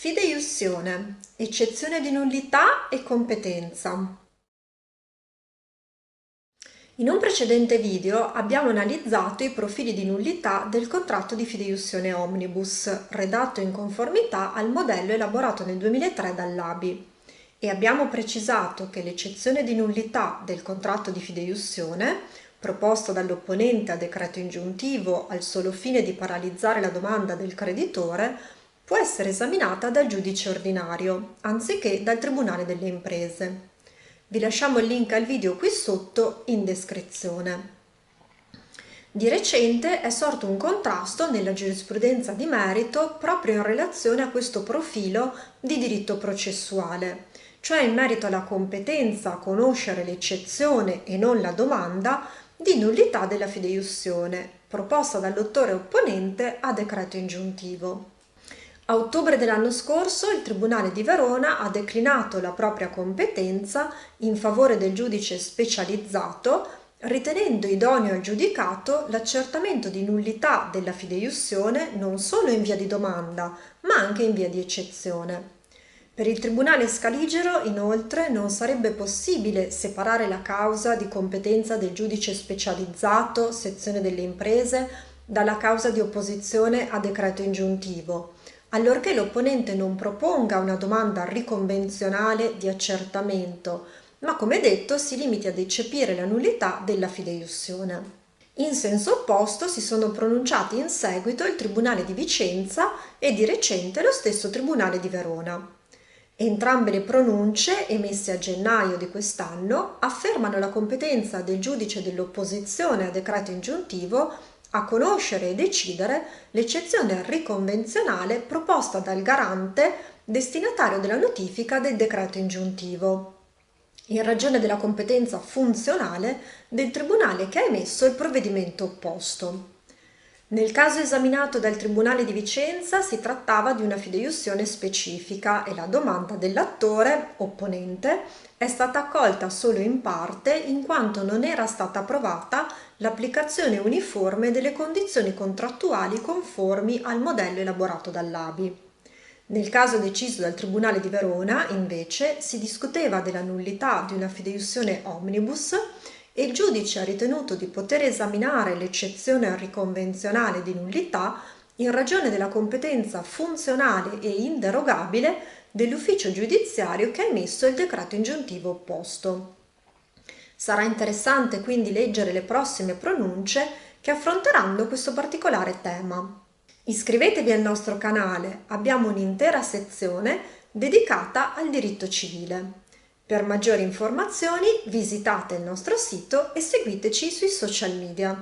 Fideiussione, eccezione di nullità e competenza. In un precedente video abbiamo analizzato i profili di nullità del contratto di fideiussione omnibus, redatto in conformità al modello elaborato nel 2003 dall'ABI, e abbiamo precisato che l'eccezione di nullità del contratto di fideiussione, proposto dall'opponente a decreto ingiuntivo al solo fine di paralizzare la domanda del creditore, può essere esaminata dal giudice ordinario, anziché dal Tribunale delle Imprese. Vi lasciamo il link al video qui sotto in descrizione. Di recente è sorto un contrasto nella giurisprudenza di merito proprio in relazione a questo profilo di diritto processuale, cioè in merito alla competenza a conoscere l'eccezione e non la domanda di nullità della fideiussione, proposta dall'autore opponente a decreto ingiuntivo. A ottobre dell'anno scorso il Tribunale di Verona ha declinato la propria competenza in favore del giudice specializzato, ritenendo idoneo al giudicato l'accertamento di nullità della fideiussione non solo in via di domanda, ma anche in via di eccezione. Per il Tribunale Scaligero, inoltre, non sarebbe possibile separare la causa di competenza del giudice specializzato, sezione delle imprese, dalla causa di opposizione a decreto ingiuntivo, allorché l'opponente non proponga una domanda riconvenzionale di accertamento, ma come detto si limiti ad eccepire la nullità della fideiussione. In senso opposto si sono pronunciati in seguito il Tribunale di Vicenza e di recente lo stesso Tribunale di Verona. Entrambe le pronunce, emesse a gennaio di quest'anno, affermano la competenza del giudice dell'opposizione a decreto ingiuntivo a conoscere e decidere l'eccezione riconvenzionale proposta dal garante destinatario della notifica del decreto ingiuntivo, in ragione della competenza funzionale del tribunale che ha emesso il provvedimento opposto. Nel caso esaminato dal Tribunale di Vicenza si trattava di una fideiussione specifica e la domanda dell'attore, opponente, è stata accolta solo in parte in quanto non era stata approvata l'applicazione uniforme delle condizioni contrattuali conformi al modello elaborato dall'ABI. Nel caso deciso dal Tribunale di Verona, invece, si discuteva della nullità di una fideiussione omnibus e il giudice ha ritenuto di poter esaminare l'eccezione riconvenzionale di nullità in ragione della competenza funzionale e inderogabile dell'ufficio giudiziario che ha emesso il decreto ingiuntivo opposto. Sarà interessante quindi leggere le prossime pronunce che affronteranno questo particolare tema. Iscrivetevi al nostro canale, abbiamo un'intera sezione dedicata al diritto civile. Per maggiori informazioni visitate il nostro sito e seguiteci sui social media.